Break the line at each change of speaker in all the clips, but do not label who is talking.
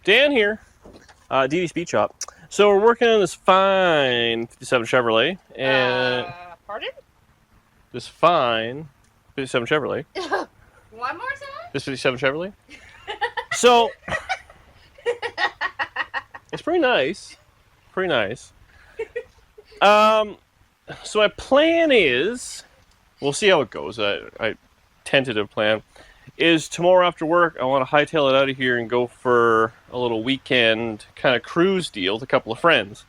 Dan here, DD Speed Shop. So we're working on this fine 57 Chevrolet, and
pardon?
This fine 57 Chevrolet.
One more time?
This 57 Chevrolet. So it's pretty nice. Pretty nice. So my plan is, we'll see how it goes. I tentative plan is tomorrow after work, I want to hightail it out of here and go for a little weekend kind of cruise deal with a couple of friends.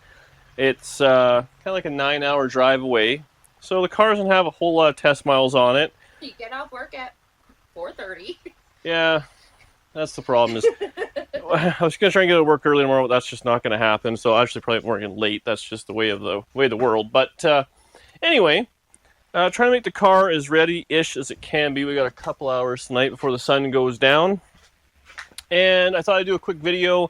It's kind of like a 9-hour drive away, so the car doesn't have a whole lot of test miles on it.
You get off work at 4:30.
Yeah, that's the problem. Is I was gonna try and get to work early tomorrow, but that's just not gonna happen. So actually, probably working late. That's just the way of the world. But anyway. Trying to make the car as ready-ish as it can be. We got a couple hours tonight before the sun goes down. And I thought I'd do a quick video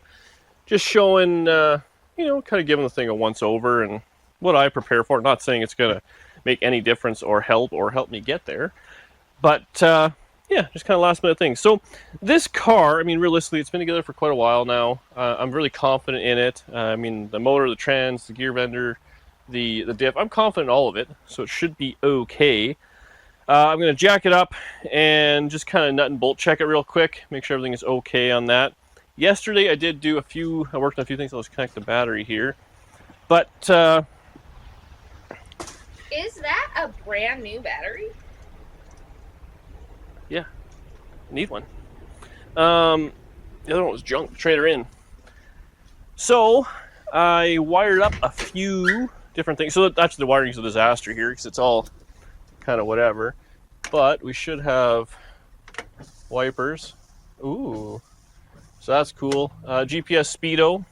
just showing, kind of giving the thing a once-over and what I prepare for. Not saying it's going to make any difference or help me get there. But, yeah, just kind of last-minute things. So this car, I mean, realistically, it's been together for quite a while now. I'm really confident in it. The motor, the trans, the gear bender, the diff, I'm confident in all of it, so it should be okay. I'm going to jack it up and just kind of nut and bolt check it real quick, make sure everything is okay on that. Yesterday I did do I worked on a few things. I'll just connect the battery here. But,
is that a brand new battery?
Yeah, need one. The other one was junk, trade her in. So, I wired up a few different things. So actually the wiring's a disaster here because it's all kind of whatever. But we should have wipers. Ooh. So that's cool. GPS speedo.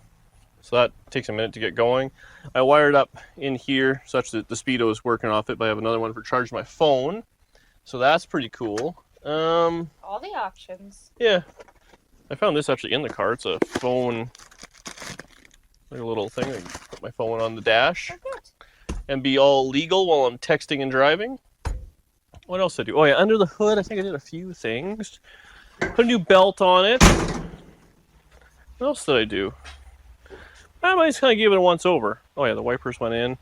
So that takes a minute to get going. I wired up in here such that the speedo is working off it, but I have another one for charging my phone. So that's pretty cool.
All the options.
Yeah. I found this actually in the car. It's a phone, like a little thing. I can put my phone on the dash and be all legal while I'm texting and driving. What else did I do? Oh yeah, under the hood, I think I did a few things. Put a new belt on it. What else did I do? I might just kind of give it a once over. Oh yeah, the wipers went in.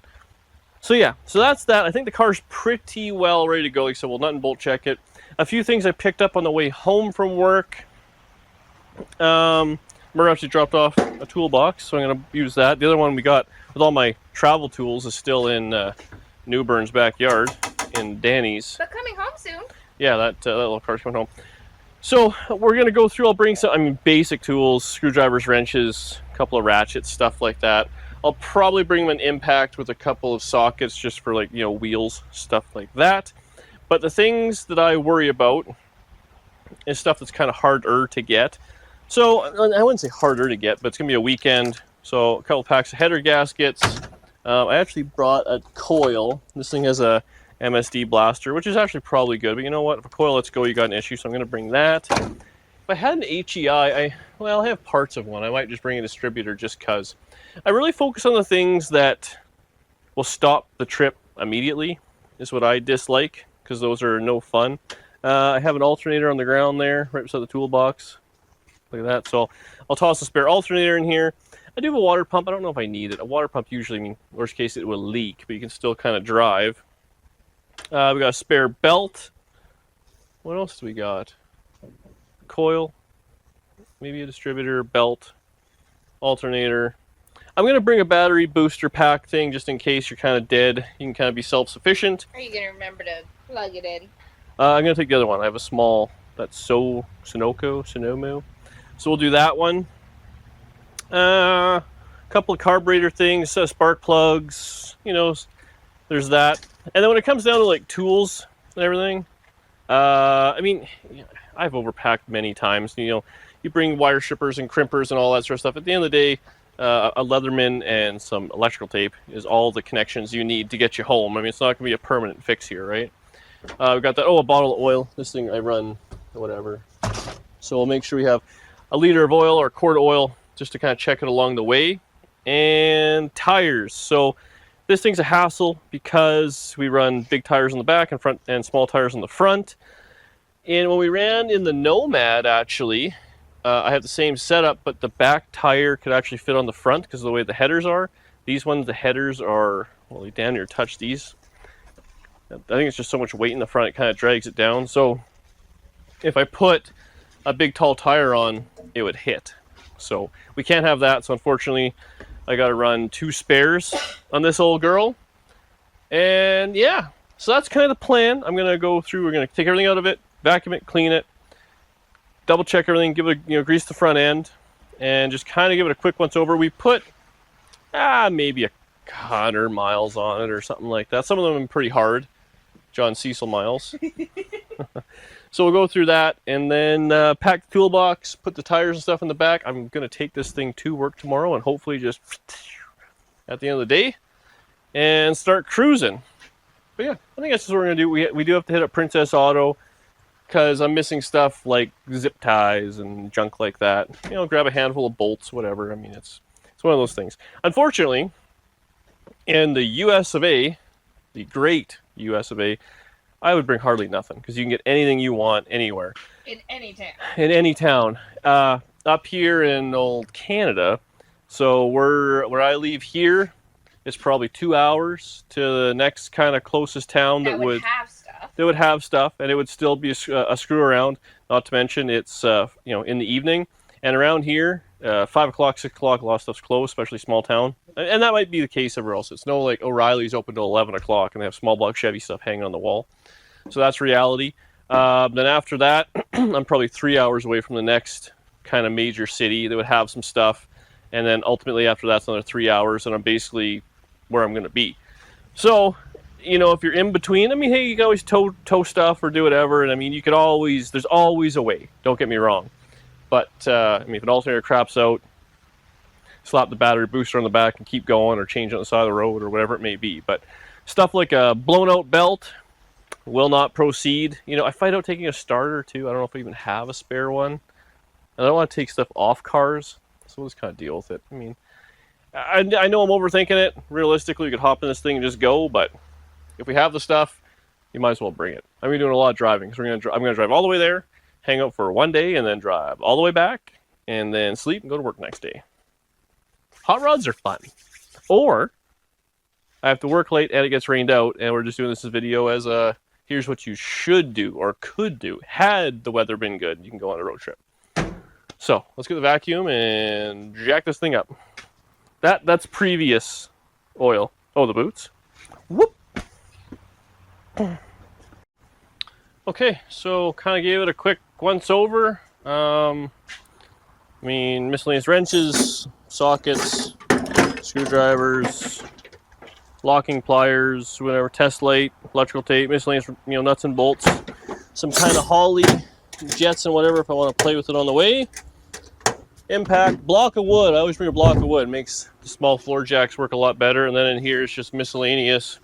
So yeah, so that's that. I think the car's pretty well ready to go. Like I said, we'll nut and bolt check it. A few things I picked up on the way home from work. Murray actually dropped off a toolbox, so I'm going to use that. The other one we got with all my travel tools is still in Newburn's backyard in Danny's.
But coming home soon.
Yeah, that little car's coming home. So we're going to go through, I'll bring some, basic tools, screwdrivers, wrenches, a couple of ratchets, stuff like that. I'll probably bring an impact with a couple of sockets just for wheels, stuff like that. But the things that I worry about is stuff that's kind of harder to get. So, I wouldn't say harder to get, but it's going to be a weekend. So, a couple packs of header gaskets. I actually brought a coil. This thing has a MSD blaster, which is actually probably good. But you know what? If a coil lets go, you got an issue. So, I'm going to bring that. If I had an HEI, I have parts of one. I might just bring a distributor just because. I really focus on the things that will stop the trip immediately, is what I dislike, because those are no fun. I have an alternator on the ground there, right beside the toolbox. Look at that. So I'll toss a spare alternator in here. I do have a water pump. I don't know if I need it. A water pump usually, worst case, it will leak, but you can still kind of drive. We got a spare belt. What else do we got? Coil. Maybe a distributor, belt, alternator. I'm going to bring a battery booster pack thing just in case you're kind of dead. You can kind of be self-sufficient.
Are you going to remember to plug it in?
I'm going to take the other one. I have a small, that's Sonomo. So we'll do that one. A couple of carburetor things, spark plugs, there's that. And then when it comes down to tools and everything, I've overpacked many times. You bring wire strippers and crimpers and all that sort of stuff. At the end of the day, a Leatherman and some electrical tape is all the connections you need to get you home. It's not going to be a permanent fix here, right? We've got that, a bottle of oil. This thing I run, whatever. So we'll make sure we have a liter of oil or a quart of oil just to kind of check it along the way. And tires. So this thing's a hassle because we run big tires on the back and front and small tires on the front. And when we ran in the Nomad, actually, I have the same setup, but the back tire could actually fit on the front because of the way the headers are. These ones, the headers are, well, you damn near touch these. I think it's just so much weight in the front, it kind of drags it down. So if I put a big tall tire on, it would hit. So we can't have that. So unfortunately, I got to run 2 spares on this old girl. And yeah, so that's kind of the plan. I'm going to go through, we're going to take everything out of it, vacuum it, clean it, double check everything, give it grease the front end, and just kind of give it a quick once over. We put maybe 100 miles on it or something like that. Some of them are pretty hard, John Cecil miles. So we'll go through that and then pack the toolbox, put the tires and stuff in the back. I'm going to take this thing to work tomorrow and hopefully just at the end of the day and start cruising. But yeah, I think that's just what we're going to do. We do have to hit up Princess Auto because I'm missing stuff like zip ties and junk like that. You know, grab a handful of bolts, whatever. I mean, it's one of those things. Unfortunately, in the US of A, the great US of A, I would bring hardly nothing because you can get anything you want anywhere.
In any town.
In any town. Up here in old Canada, so where I leave here, it's probably 2 hours to the next kind of closest town that would
have stuff.
That would have stuff, and it would still be a screw around. Not to mention it's in the evening, and around here, 5 o'clock, 6 o'clock, a lot of stuff's closed, especially small town. And that might be the case everywhere else. It's no like O'Reilly's open till 11 o'clock, and they have small block Chevy stuff hanging on the wall. So that's reality. Then after that, I'm probably 3 hours away from the next kind of major city that would have some stuff. And then ultimately after that's another 3 hours, and I'm basically where I'm going to be. So, if you're in between, I mean, hey, you can always tow stuff or do whatever. And I mean, there's always a way. Don't get me wrong. But, if an alternator craps out, slap the battery booster on the back and keep going, or change it on the side of the road, or whatever it may be. But stuff like a blown out belt will not proceed. I fight out taking a starter too. I don't know if I even have a spare one. And I don't want to take stuff off cars, so we'll just kind of deal with it. I mean, I know I'm overthinking it. Realistically, we could hop in this thing and just go, but if we have the stuff, you might as well bring it. I'm doing a lot of driving, because I'm going to drive all the way there, hang out for one day, and then drive all the way back, and then sleep and go to work next day. Hot rods are fun. Or I have to work late and it gets rained out, and we're just doing this video as a here's what you should do or could do had the weather been good. You can go on a road trip. So let's get the vacuum and jack this thing up. That's previous oil. Oh, the boots. Whoop. Okay, so kind of gave it a quick once over. Miscellaneous wrenches, sockets, screwdrivers, locking pliers, whatever, test light, electrical tape, miscellaneous, nuts and bolts, some kind of Holly, jets and whatever if I want to play with it on the way. Impact, block of wood. I always bring a block of wood. It makes the small floor jacks work a lot better. And then in here it's just miscellaneous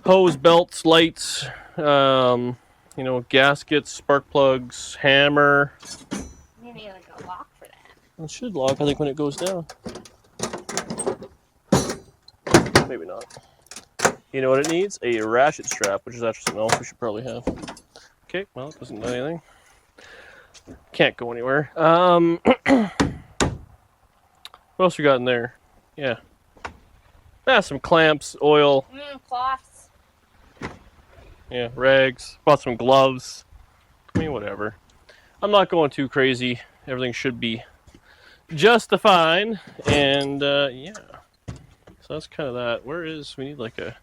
hose, belts, lights, gaskets, spark plugs, hammer.
You need like a lock for that.
It should lock, I think, when it goes down. Maybe not. You know what it needs? A ratchet strap, which is actually something else we should probably have. Okay, well, it doesn't do anything. Can't go anywhere. What else we got in there? Yeah. Some clamps, oil.
Cloths.
Yeah, rags. Bought some gloves. I mean, whatever. I'm not going too crazy. Everything should be just fine. And, yeah. So that's kind of that. We need like a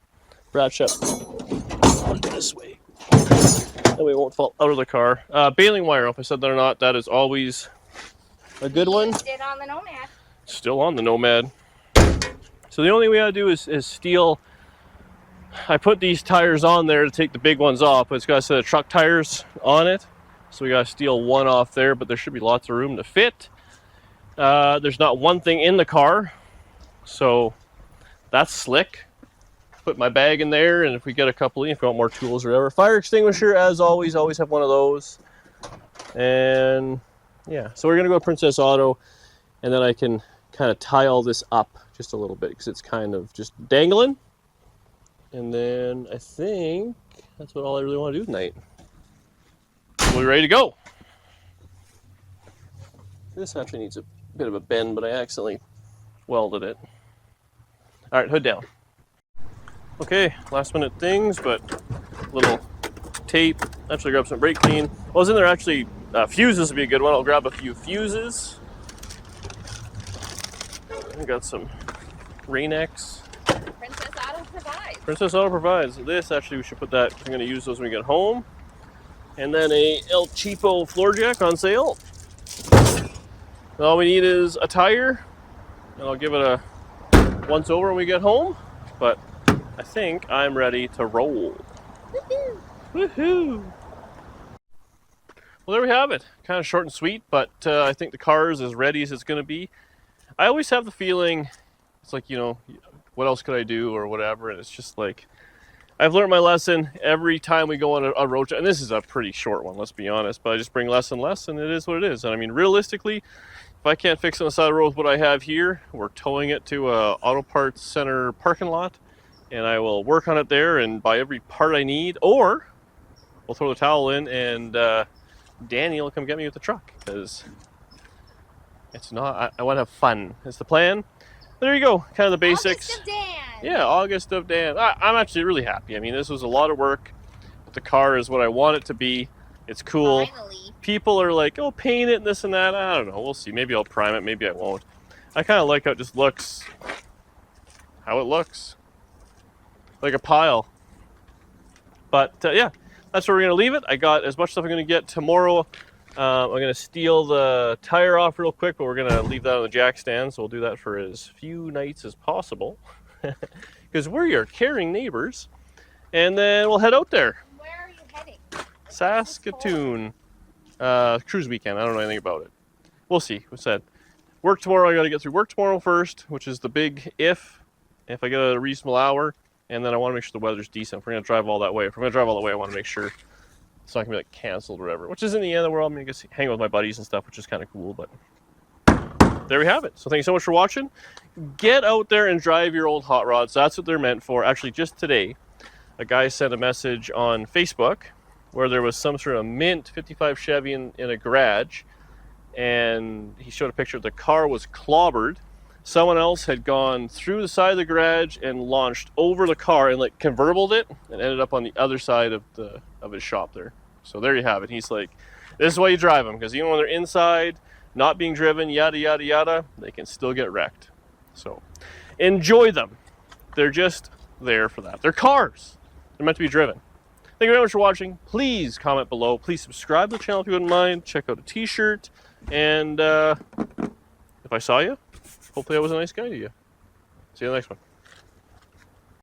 ratchet up this way. That way it won't fall out of the car. Baling wire, if I said that or not, that is always a good one.
Still on the Nomad.
Still on the Nomad. So the only way I do is steel. I put these tires on there to take the big ones off, but it's got a set of truck tires on it. So we got to steal one off there, but there should be lots of room to fit. There's not one thing in the car, so that's slick. Put my bag in there, and if we get a couple, if you want more tools or whatever. Fire extinguisher, as always have one of those. And yeah, so we're gonna go to Princess Auto, and then I can kind of tie all this up just a little bit because it's kind of just dangling. And then I think that's all I really want to do tonight. We're ready to go. This actually needs a bit of a bend, but I accidentally welded it. All right, hood down. Okay, last minute things, but little tape. Actually grab some brake clean. Well, I was in there actually, fuses would be a good one. I'll grab a few fuses. I got some Rain-X.
Princess Auto provides.
Princess Auto provides. This, actually, we should put that. I'm going to use those when we get home. And then a El Cheapo floor jack on sale. And all we need is a tire. And I'll give it a once over when we get home. But I think I'm ready to roll.
Woohoo!
Woohoo! Well, there we have it. Kind of short and sweet, but I think the car is as ready as it's going to be. I always have the feeling, it's like, you know, what else could I do or whatever, and it's just like, I've learned my lesson every time we go on a road trip, and this is a pretty short one, let's be honest, but I just bring less and less, and it is what it is. And I mean, realistically, if I can't fix it on the side of the road with what I have here, we're towing it to a auto parts center parking lot, and I will work on it there and buy every part I need, or we'll throw the towel in and Danny will come get me with the truck, because it's not, I want to have fun. It's the plan. There you go, kind of the basics.
August of Dan.
Yeah, August of Dan. I'm actually really happy. I mean, this was a lot of work, but the car is what I want it to be. It's cool.
Finally.
People are like, oh, paint it and this and that. I don't know. We'll see. Maybe I'll prime it. Maybe I won't. I kind of like how it just looks. How it looks. Like a pile. But, yeah, that's where we're going to leave it. I got as much stuff I'm going to get tomorrow. I'm going to steal the tire off real quick, but we're going to leave that on the jack stand, so we'll do that for as few nights as possible. Because we are caring neighbors. And then we'll head out there.
Where are you heading?
Saskatoon. Cruise weekend. I don't know anything about it. We'll see. We said work tomorrow. I got to get through work tomorrow first, which is the big if I get a reasonable hour. And then I want to make sure the weather's decent. If we're going to drive all that way. If we're going to drive all the way, I want to make sure it's not going to be like canceled or whatever. Which is in the end of the world. I'm going to hang out with my buddies and stuff, which is kind of cool. But there we have it. So thank you so much for watching. Get out there and drive your old hot rods. That's what they're meant for. Actually, just today, a guy sent a message on Facebook where there was some sort of mint 55 Chevy in a garage, and he showed a picture. The car was clobbered. Someone else had gone through the side of the garage and launched over the car and like convertibled it and ended up on the other side of his shop there. So there you have it. He's like, this is why you drive them, because even when they're inside, not being driven, yada, yada, yada, they can still get wrecked. So enjoy them. They're just there for that. They're cars. They're meant to be driven. Thank you very much for watching. Please comment below. Please subscribe to the channel if you wouldn't mind. Check out a t-shirt. And if I saw you, hopefully I was a nice guy to you. See you in the next one.